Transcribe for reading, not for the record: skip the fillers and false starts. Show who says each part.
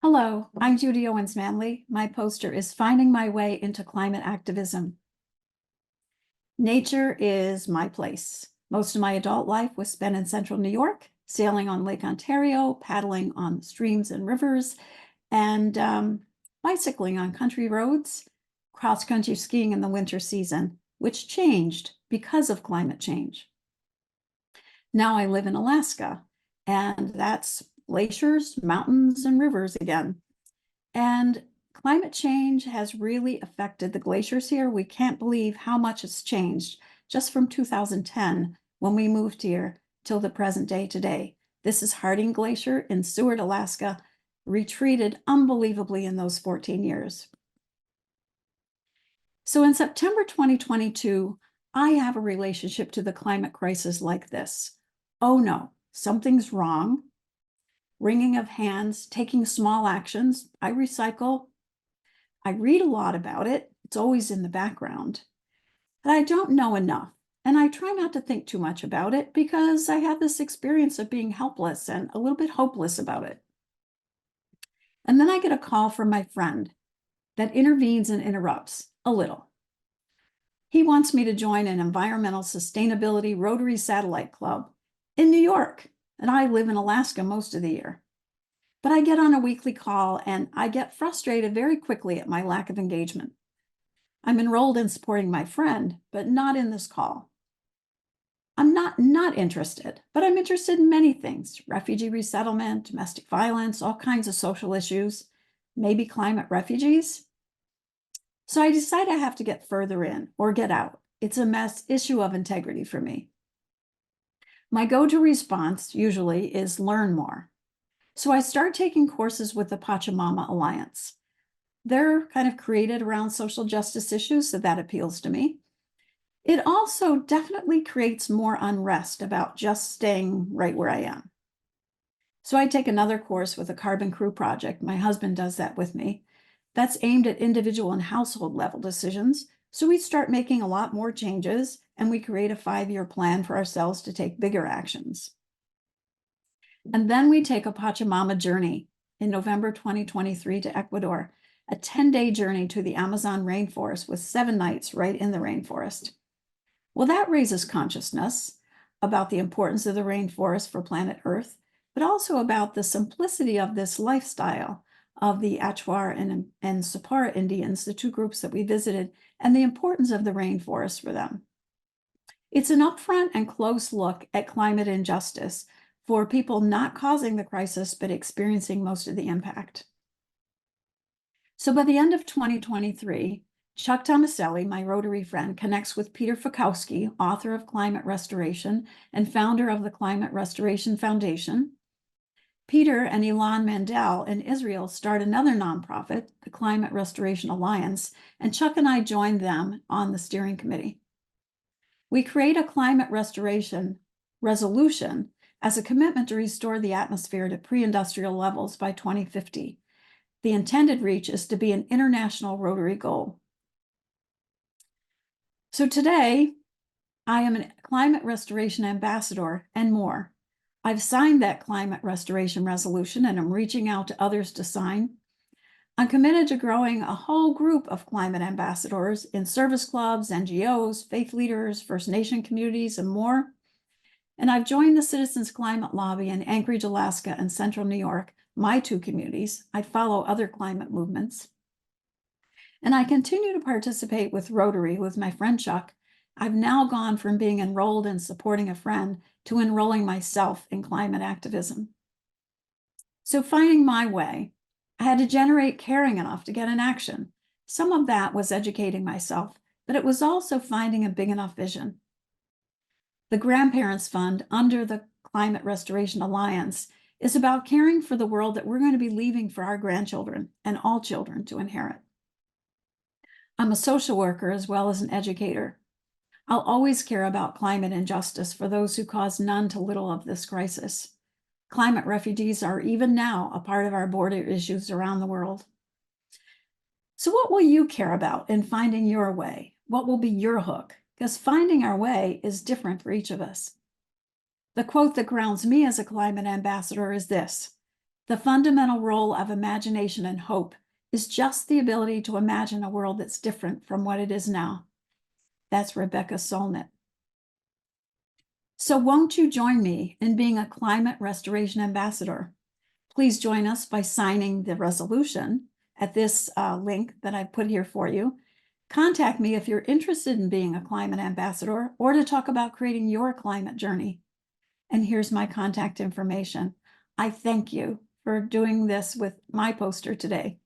Speaker 1: Hello, I'm Judy Owens-Manley. My poster is Finding My Way into Climate Activism. Nature is my place. Most of my adult life was spent in central New York, sailing on Lake Ontario, paddling on streams and rivers, and bicycling on country roads, cross-country skiing in the winter season, which changed because of climate change. Now I live in Alaska, and that's glaciers, mountains, and rivers again. And climate change has really affected the glaciers here. We can't believe how much it's changed just from 2010 when we moved here till the present day today. This is Harding Glacier in Seward, Alaska, retreated unbelievably in those 14 years. So in September 2022, I have a relationship to the climate crisis like this. Oh no, something's wrong. Wringing of hands, taking small actions. I recycle. I read a lot about it. It's always in the background. But I don't know enough. And I try not to think too much about it because I have this experience of being helpless and a little bit hopeless about it. And then I get a call from my friend that intervenes and interrupts a little. He wants me to join an environmental sustainability Rotary Satellite Club in New York. And I live in Alaska most of the year. But I get on a weekly call and I get frustrated very quickly at my lack of engagement. I'm enrolled in supporting my friend, but not in this call. I'm not interested, but I'm interested in many things: refugee resettlement, domestic violence, all kinds of social issues, maybe climate refugees. So I decide I have to get further in or get out. It's a issue of integrity for me. My go-to response usually is learn more. So I start taking courses with the Pachamama Alliance. They're kind of created around social justice issues, so that appeals to me. It also definitely creates more unrest about just staying right where I am. So I take another course with the Carbon Crew Project. My husband does that with me. That's aimed at individual and household level decisions. So we start making a lot more changes and we create a 5-year plan for ourselves to take bigger actions. And then we take a Pachamama journey in November 2023 to Ecuador, a 10-day journey to the Amazon rainforest with 7 nights right in the rainforest. Well, that raises consciousness about the importance of the rainforest for planet Earth, but also about the simplicity of this lifestyle of the Achuar and Sapara Indians, the 2 groups that we visited, and the importance of the rainforest for them. It's an upfront and close look at climate injustice for people not causing the crisis, but experiencing most of the impact. So by the end of 2023, Chuck Tomaselli, my Rotary friend, connects with Peter Fikowski, author of Climate Restoration and founder of the Climate Restoration Foundation. Peter and Ilan Mandel in Israel start another nonprofit, the Climate Restoration Alliance, and Chuck and I joined them on the steering committee. We create a climate restoration resolution as a commitment to restore the atmosphere to pre-industrial levels by 2050. The intended reach is to be an international Rotary goal. So today, I am a climate restoration ambassador and more. I've signed that climate restoration resolution and I'm reaching out to others to sign. I'm committed to growing a whole group of climate ambassadors in service clubs, NGOs, faith leaders, First Nation communities, and more. And I've joined the Citizens Climate Lobby in Anchorage, Alaska, and Central New York, my 2 communities. I follow other climate movements. And I continue to participate with Rotary with my friend Chuck. I've now gone from being enrolled in supporting a friend to enrolling myself in climate activism. So finding my way, I had to generate caring enough to get in action. Some of that was educating myself, but it was also finding a big enough vision. The Grandparents Fund under the Climate Restoration Alliance is about caring for the world that we're going to be leaving for our grandchildren and all children to inherit. I'm a social worker as well as an educator. I'll always care about climate injustice for those who cause none to little of this crisis. Climate refugees are even now a part of our border issues around the world. So what will you care about in finding your way? What will be your hook? Because finding our way is different for each of us. The quote that grounds me as a climate ambassador is this: The fundamental role of imagination and hope is just the ability to imagine a world that's different from what it is now. That's Rebecca Solnit. So won't you join me in being a climate restoration ambassador? Please join us by signing the resolution at this link that I put here for you. Contact me if you're interested in being a climate ambassador or to talk about creating your climate journey. And here's my contact information. I thank you for doing this with my poster today.